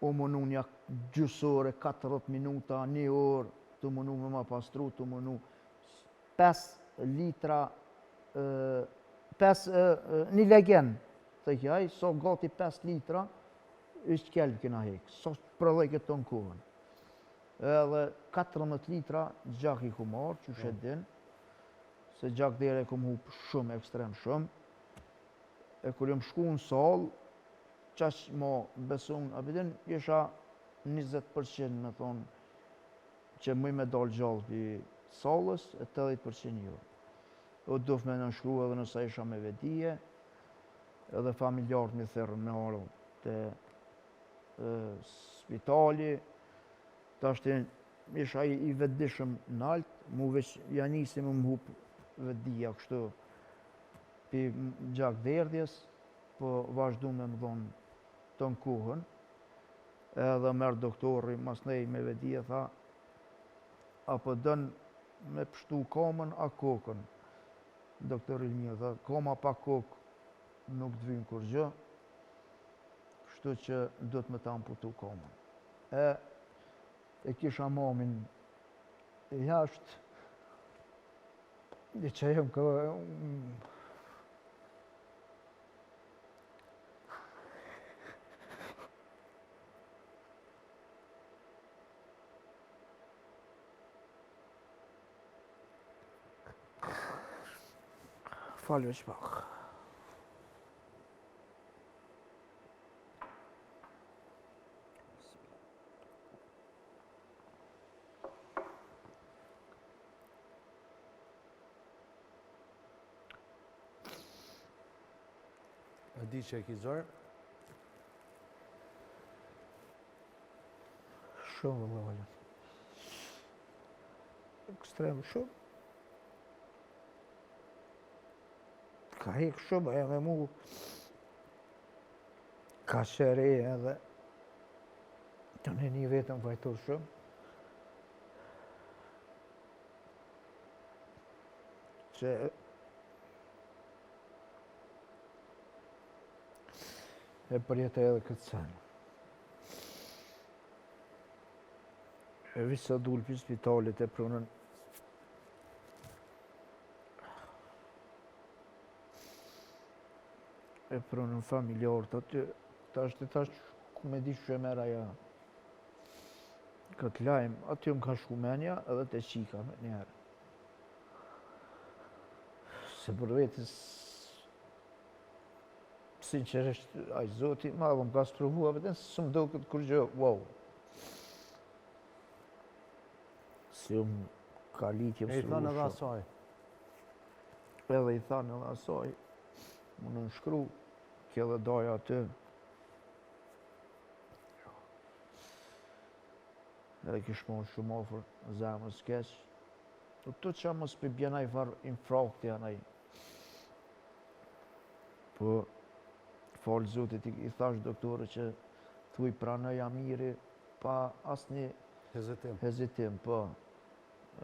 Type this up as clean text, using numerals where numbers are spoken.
u mënu një gjysore, 40 minuta, 1 orë, të mënu me ma pastru, të mënu 5 litra, 1 legend, të kjaj, so gati 5 litra, ishtë kelbë kina hekë, so prëllej këtë të në kohën. Edhe 14 litra gjak i ku marë, që shetë din, se gjak dhere e ku më hupë shumë, ekstrem shumë. E kur jëm shku në salë, qash ma besun, a përdin, isha 20% me thonë, që mëj me dalë gjallë për salës, e 80% jo. O duf me nënshkru edhe nësa isha me vedije, edhe familjarët mi thërën me arë të spitali, ta shtin isha i vedishëm në altë, mu veç janisi më hupë vedija kështu për gjak derdhjes, po vazhdu me më dhonë të në kuhën, edhe merë doktori mas nej me vedije, tha, apo dënë me pështu kamën a kokën. Doktor Ilmir tha, kama pa kokë nuk të vynë kur gjë, kështu që do të me ta amputu kamën. E kisha mamin jashtë, dhe që jem ka... Falë veç pak. E di që e ki zorë? Shumë dhe valë. Ekstrem shumë. Ka hekë shumë, e me mu ka qëre edhe të në një vetëm vajtur shumë. Që e përjetë edhe këtë senë. E vishë sa dulë për spitalit e prunën familjarët aty, tash ku me di që e mera ja këtë lajmë, aty më ka shku menja edhe të qika me njerë. Se për vetës, sinqerisht, aj zoti, ma dhe më ka sprovua, vetën se së më do këtë kur gjë, wow. Si më ka litje më E i thanë edhe asaj? Edhe i thanë edhe asaj, më nënshkru, kjo dhe daja aty. Edhe kish mon shumë ofër, zemës keq. Të që mos për bjenaj farë infrakti anaj. Po, falë zotit i thash doktore që thuj pranoj amiri pa asni Hezitim. Hezitim, po.